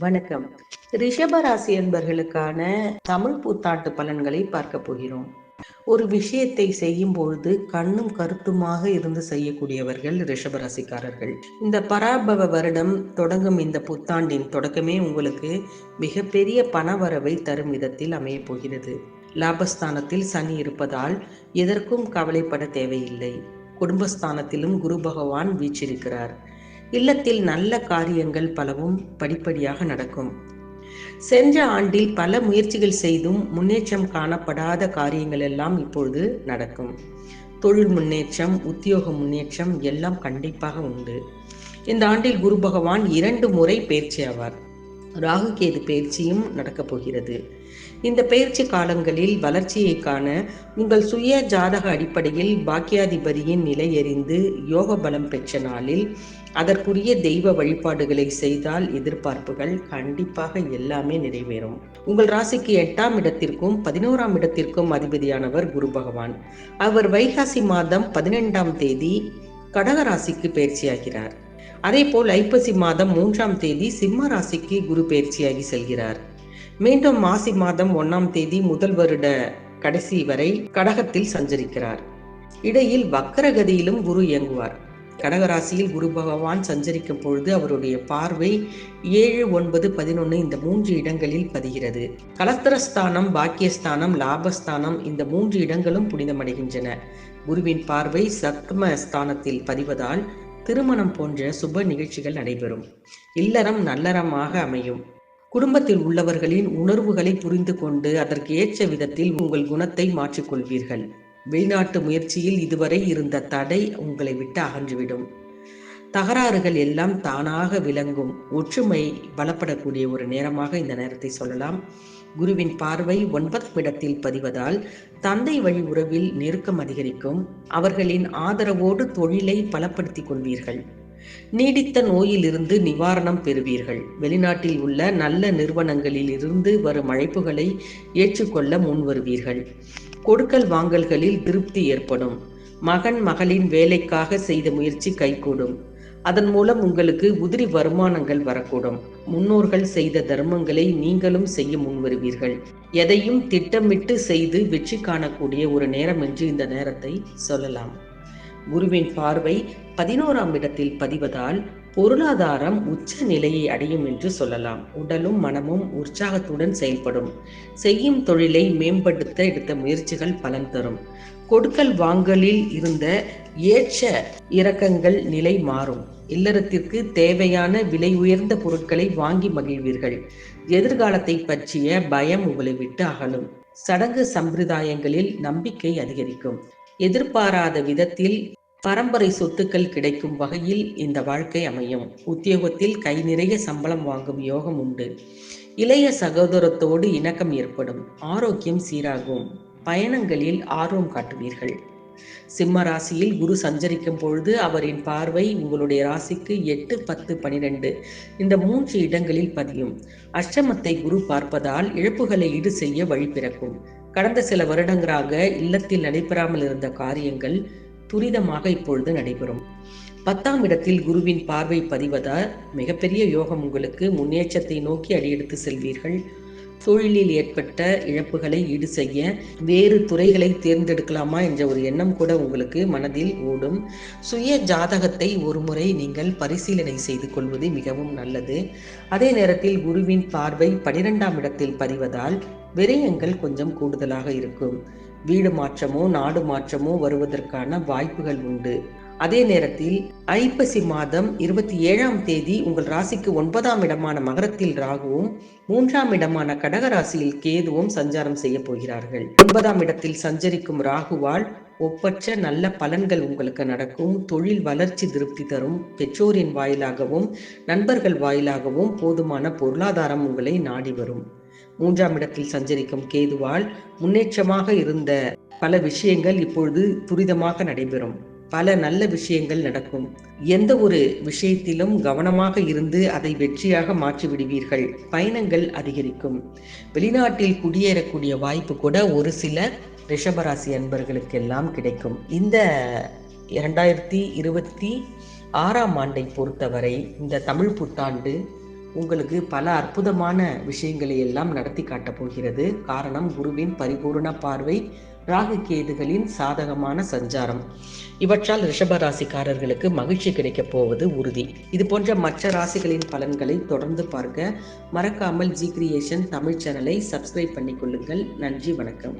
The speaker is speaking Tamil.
வணக்கம். ரிஷபராசி என்பர்களுக்கான தமிழ் புத்தாண்டு பலன்களை பார்க்க போகிறோம். ஒரு விஷயத்தை செய்யும் பொழுது கண்ணும் கருத்துமாக இருந்து செய்யக்கூடியவர்கள் ரிஷபராசிக்காரர்கள். இந்த பராபவ வருடம் தொடங்கும் இந்த புத்தாண்டின் தொடக்கமே உங்களுக்கு மிகப்பெரிய பணவரவை தரும் விதத்தில் அமைய போகிறது. லாபஸ்தானத்தில் சனி இருப்பதால் எதற்கும் கவலைப்பட தேவையில்லை. குடும்பஸ்தானத்திலும் குரு பகவான் வீற்றிருக்கிறார். இல்லத்தில் நல்ல காரியங்கள் பலவும் படிப்படியாக நடக்கும். சென்ற ஆண்டில் பல முயற்சிகள் செய்தும் முன்னேற்றம் காணப்படாத காரியங்கள் எல்லாம் இப்பொழுது நடக்கும். தொழில் முன்னேற்றம், உத்தியோக முன்னேற்றம் எல்லாம் கண்டிப்பாக உண்டு. இந்த ஆண்டில் குரு பகவான் 2 முறை பயிற்சி ஆவார். ராகு கேது பயிற்சியும் நடக்கப் போகிறது. இந்த பயிற்சி காலங்களில் வளர்ச்சியை காண உங்கள் சுய ஜாதக அடிப்படையில் பாக்கியாதிபதியின் நிலை அறிந்து யோக பலம் பெற்ற நாளில் அதற்குரிய தெய்வ வழிபாடுகளை செய்தால் எதிர்பார்ப்புகள் கண்டிப்பாக எல்லாமே நிறைவேறும். உங்கள் ராசிக்கு 8ஆம் இடத்திற்கும் 11ஆம் இடத்திற்கும் அதிபதியானவர் குரு பகவான். அவர் வைகாசி மாதம் 12ஆம் தேதி கடக ராசிக்கு பயிற்சியாகிறார். அதே போல் ஐப்பசி மாதம் 3ஆம் தேதி சிம்ம ராசிக்கு குரு பயிற்சியாகி செல்கிறார். மீண்டும் மாசி மாதம் 1ஆம் தேதி முதல் வருட கடைசி வரை கடகத்தில் சஞ்சரிக்கிறார். இடையில் வக்கரகதியிலும் குரு இயங்குவார். கடகராசியில் குரு பகவான் சஞ்சரிக்கும் பொழுது அவருடைய பார்வை 7, 9, 11 இந்த 3 இடங்களில் பதிகிறது. கலஸ்தரஸ்தானம், பாக்கியஸ்தானம், லாபஸ்தானம் இந்த 3 இடங்களும் புனிதமடைகின்றன. குருவின் பார்வை சப்தம ஸ்தானத்தில் பதிவதால் திருமணம் போன்ற சுப நிகழ்ச்சிகள் நடைபெறும். இல்லறம் நல்லறமாக அமையும். குடும்பத்தில் உள்ளவர்களின் உணர்வுகளை புரிந்து கொண்டு அதற்கு ஏற்ற விதத்தில் உங்கள் குணத்தை மாற்றிக்கொள்வீர்கள். வெளிநாட்டு முயற்சியில் இதுவரை இருந்த தடை உங்களை விட்டு அகன்றுவிடும். தகராறுகள் எல்லாம் தானாக விளங்கும். ஒற்றுமை பலப்படக்கூடிய ஒரு நேரமாக இந்த நேரத்தை சொல்லலாம். குருவின் பார்வை 9ஆம் இடத்தில் பதிவதால் தந்தை வழி உறவில் நெருக்கம் அதிகரிக்கும். அவர்களின் ஆதரவோடு தொழிலை பலப்படுத்திக் கொள்வீர்கள். நீடித்த நோயிலிருந்து நிவாரணம் பெறுவீர்கள். வெளிநாட்டில் உள்ள நல்ல நிறுவனங்களில் இருந்து வரும் அழைப்புகளை ஏற்றுக்கொள்ள முன் வருவீர்கள். கொடுக்கல் வாங்கல்களில் திருப்தி ஏற்படும். மகன் மகளின் வேலைக்காக செய்த முயற்சி கைகூடும். அதன் மூலம் உங்களுக்கு உதிரி வருமானங்கள் வரக்கூடும். முன்னோர்கள் செய்த தர்மங்களை நீங்களும் செய்ய முன்வருவீர்கள். எதையும் திட்டமிட்டு செய்து வெற்றி காணக்கூடிய ஒரு நேரம் என்று இந்த நேரத்தை சொல்லலாம். குருவின் பார்வை 11ஆம் இடத்தில் பதிவதால் பொருளாதாரம் உச்ச நிலையை அடையும் என்று சொல்லலாம். உடலும் மனமும் உற்சாகத்துடன் செயல்படும். செய்யும் தொழிலை மேம்படுத்த எடுத்த முயற்சிகள் பலன் தரும். கொடுக்கல் வாங்கலில் இருந்த ஏற்ற இறக்கங்கள் நிலை மாறும். இல்லறத்திற்கு தேவையான விலை உயர்ந்த பொருட்களை வாங்கி மகிழ்வீர்கள். எதிர்காலத்தை பற்றிய பயம் உங்களை விட்டு அகலும். சடங்கு சம்பிரதாயங்களில் நம்பிக்கை அதிகரிக்கும். எதிர்பாராத விதத்தில் பரம்பரை சொத்துக்கள் கிடைக்கும் வகையில் இந்த வாழ்க்கை அமையும். உத்தியோகத்தில் கை நிறைய சம்பளம் வாங்கும் யோகம் உண்டு. இளைய சகோதரத்தோடு இணக்கம் ஏற்படும். ஆரோக்கியம் சீராகும். பயணங்களில் ஆர்வம் காட்டுவீர்கள். சிம்ம ராசியில் குரு சஞ்சரிக்கும் பொழுது அவரின் பார்வை உங்களுடைய ராசிக்கு 8, 10, 12 இந்த 3 இடங்களில் பதியும். அஷ்டமத்தை குரு பார்ப்பதால் இழப்புகளை ஈடு செய்ய வழி பிறக்கும். கடந்த சில வருடங்களாக இல்லத்தில் நடைபெறாமல் இருந்த காரியங்கள் துரிதமாக இப்பொழுது நடைபெறும். 10ஆம் இடத்தில் குருவின் பார்வை பதிவதால் மிகப்பெரிய யோகம் உங்களுக்கு. முன்னேற்றத்தை நோக்கி அடியெடுத்து செல்வீர்கள். தொழிலில் ஏற்பட்ட இழப்புகளை ஈடு செய்ய வேறு துறைகளை தேர்ந்தெடுக்கலாமா என்ற ஒரு எண்ணம் கூட உங்களுக்கு மனதில் ஓடும். சுய ஜாதகத்தை ஒரு முறை நீங்கள் பரிசீலனை செய்து கொள்வது மிகவும் நல்லது. அதே நேரத்தில் குருவின் பார்வை 12ஆம் இடத்தில் பதிவதால் விரயங்கள் கொஞ்சம் கூடுதலாக இருக்கும். வீடு மாற்றமோ நாடு மாற்றமோ வருவதற்கான வாய்ப்புகள் உண்டு. அதே நேரத்தில் ஐப்பசி மாதம் 27ஆம் தேதி உங்கள் ராசிக்கு 9ஆம் இடமான மகரத்தில் ராகுவும் 3ஆம் இடமான கடக ராசியில் கேதுவும் சஞ்சாரம் செய்ய போகிறார்கள். 9ஆம் இடத்தில் சஞ்சரிக்கும் ராகுவால் ஒப்பற்ற நல்ல பலன்கள் உங்களுக்கு நடக்கும். தொழில் வளர்ச்சி திருப்தி தரும். பெற்றோரின் வாயிலாகவும் நண்பர்கள் வாயிலாகவும் போதுமான பொருளாதாரம் உங்களை நாடி வரும். 3ஆம் இடத்தில் சஞ்சரிக்கும் கேதுவால் முன்னேற்றமாக இருந்த பல விஷயங்கள் இப்பொழுது துரிதமாக நடைபெறும். பல நல்ல விஷயங்கள் நடக்கும். எந்த ஒரு விஷயத்திலும் கவனமாக இருந்து அதை வெற்றியாக மாற்றி விடுவீர்கள். பயணங்கள் அதிகரிக்கும். வெளிநாட்டில் குடியேறக்கூடிய வாய்ப்பு கூட ஒரு சில ரிஷபராசி அன்பர்களுக்கெல்லாம் கிடைக்கும். இந்த 2026ஆம் ஆண்டை பொறுத்தவரை இந்த தமிழ் புத்தாண்டு உங்களுக்கு பல அற்புதமான விஷயங்களை எல்லாம் நடத்தி காட்டப் போகிறது. காரணம், குருவின் பரிபூர்ண பார்வை, ராகு கேதுகளின் சாதகமான சஞ்சாரம். இவற்றால் ரிஷபராசிக்காரர்களுக்கு மகிழ்ச்சி கிடைக்கப் போவது உறுதி. இது போன்ற மற்ற ராசிகளின் பலன்களை தொடர்ந்து பார்க்க மறக்காமல் ஜி கிரியேஷன் தமிழ் சேனலை சப்ஸ்கிரைப் பண்ணிக்கொள்ளுங்கள். நன்றி, வணக்கம்.